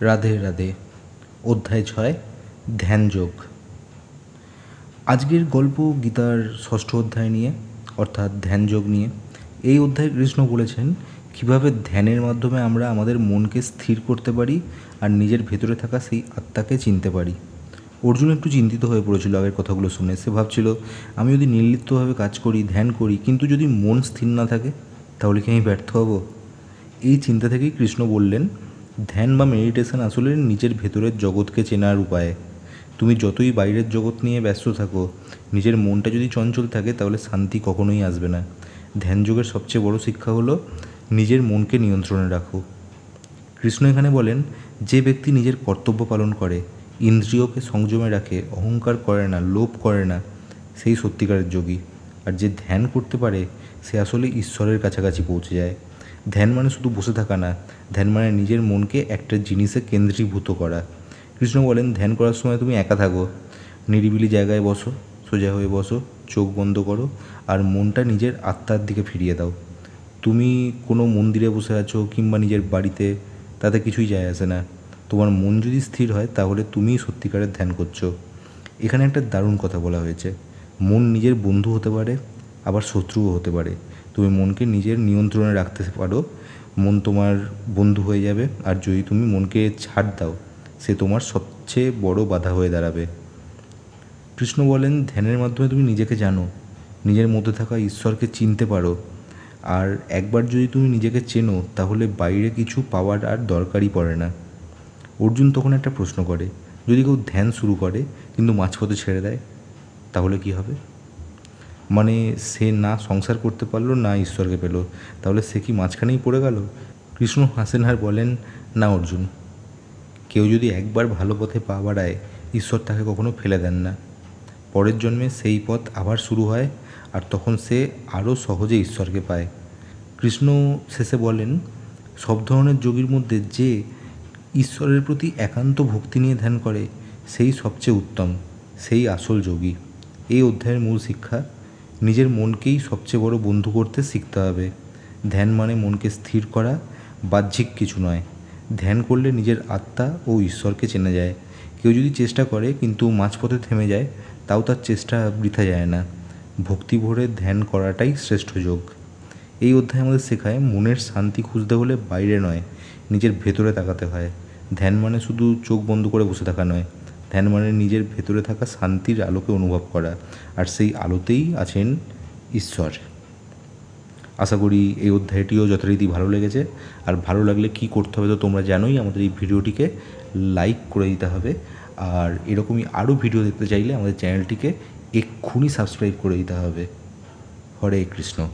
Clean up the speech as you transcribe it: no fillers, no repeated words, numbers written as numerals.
রাধে রাধে। অধ্যায় 6, ধ্যানযোগ। আজকের গল্প গীতার 6ষ্ঠ অধ্যায় নিয়ে, অর্থাৎ ধ্যানযোগ নিয়ে। এই অধ্যায়ে কৃষ্ণ বলেছেন কীভাবে ধ্যানের মাধ্যমে আমরা আমাদের মনকে স্থির করতে পারি আর নিজের ভেতরে থাকা সেই আত্মাকে চিনতে পারি। অর্জুন একটু চিন্তিত হয়ে পড়েছিল আগের কথাগুলো শুনে। সে ভাবছিল, আমি যদি নির্লিপ্তভাবে কাজ করি, ধ্যান করি, কিন্তু যদি মন স্থির না থাকে, তাহলে কি আমি ব্যর্থ হব? এই চিন্তা থেকেই কৃষ্ণ বললেন, ধ্যান বা মেডিটেশন আসলে নিজের ভেতরের জগৎকে চেনার উপায়। তুমি যতই বাইরের জগৎ নিয়ে ব্যস্ত থাকো, নিজের মনটা যদি চঞ্চল থাকে, তাহলে শান্তি কখনোই আসবে না। ধ্যানযোগের সবচেয়ে বড় শিক্ষা হলো নিজের মনকে নিয়ন্ত্রণে রাখো। কৃষ্ণ এখানে বলেন, যে ব্যক্তি নিজের কর্তব্য পালন করে, ইন্দ্রিয়কে সংযমে রাখে, অহংকার করে না, লোভ করে না, সেই সত্যিকারের যোগী। আর যে ধ্যান করতে পারে, সে আসলে ঈশ্বরের কাছাকাছি পৌঁছে যায়। ধ্যান মানে শুধু বসে থাকা না, ধ্যান মানে নিজের মনকে একটা জিনিসে কেন্দ্রীভূত করা। কৃষ্ণ বলেন, ধ্যান করার সময় তুমি একা থাকো, নিরিবিলি জায়গায় বসো, সোজা হয়ে বসো, চোখ বন্ধ করো আর মনটা নিজের আত্মার দিকে ফিরিয়ে দাও। তুমি কোনো মন্দিরে বসে আছো কিংবা নিজের বাড়িতে, তাতে কিছুই যায় আসে না। তোমার মন যদি স্থির হয়, তাহলে তুমিই সত্যিকারের ধ্যান করছো। এখানে একটা দারুণ কথা বলা হয়েছে, মন নিজের বন্ধু হতে পারে, আবার শত্রুও হতে পারে। তুমি মনকে নিজের নিয়ন্ত্রণে রাখতে পারো, মন তোমার বন্ধু হয়ে যাবে। আর যদি তুমি মনকে ছাড় দাও, সে তোমার সবচেয়ে বড় বাধা হয়ে দাঁড়াবে। কৃষ্ণ বলেন, ধ্যানের মাধ্যমে তুমি নিজেকে জানো, নিজের মধ্যে থাকা ঈশ্বরকে চিনতে পারো। আর একবার যদি তুমি নিজেকে চেনো, তাহলে বাইরে কিছু পাওয়ার আর দরকারই পড়ে না। অর্জুন তখন একটা প্রশ্ন করে, যদি কেউ ধ্যান শুরু করে কিন্তু মাঝপথে ছেড়ে দেয়, তাহলে কি হবে? মানে সে না সংসার করতে পারলো, না ঈশ্বরকে পেল, তাহলে সে কি মাঝখানেই পড়ে গেল? কৃষ্ণ হাসেন আর বলেন, না অর্জুন, কেউ যদি একবার ভালো পথে পা বাড়ায়, ঈশ্বর তাকে কখনো ফেলে দেন না। পরের জন্মে সেই পথ আবার শুরু হয়, আর তখন সে আরও সহজে ঈশ্বরকে পায়। কৃষ্ণ শেষে বলেন, সব ধরনের যোগীর মধ্যে যে ঈশ্বরের প্রতি একান্ত ভক্তি নিয়ে ধ্যান করে, সেই সবচেয়ে উত্তম, সেই আসল যোগী। এই অধ্যায়ের মূল শিক্ষা, নিজের মনকেই সবচেয়ে বড় বন্ধু করতে শিখতে হবে। ধ্যান মানে মনকে স্থির করা, বাহ্যিক কিছু নয়। ধ্যান করলে নিজের আত্মা ও ঈশ্বরকে চেনা যায়। কেউ যদি চেষ্টা করে কিন্তু মাঝপথে থেমে যায়, তাও তার চেষ্টা বৃথা যায় না। ভক্তি ভরে ধ্যান করাটাই শ্রেষ্ঠ যোগ। এই অধ্যায় আমাদের শেখায়, মনের শান্তি খুঁজতে হলে বাইরে নয়, নিজের ভেতরে তাকাতে হয়। ধ্যান মানে শুধু চোখ বন্ধ করে বসে থাকা নয়, ধ্যান মানে নিজের ভেতরে থাকা শান্তির আলোকে অনুভব করা, আর সেই আলোতেই আছেন ঈশ্বর। আশা করি এই অধ্যায়টিও যথারীতি ভালো লেগেছে। আর ভালো লাগলে কি করতে হবে তো তোমরা জানোই, আমাদের এই ভিডিওটিকে লাইক করে দিতে হবে। আর এরকমই আরও ভিডিও দেখতে চাইলে আমাদের চ্যানেলটিকে এক্ষুনি সাবস্ক্রাইব করে দিতে হবে। হরে কৃষ্ণ।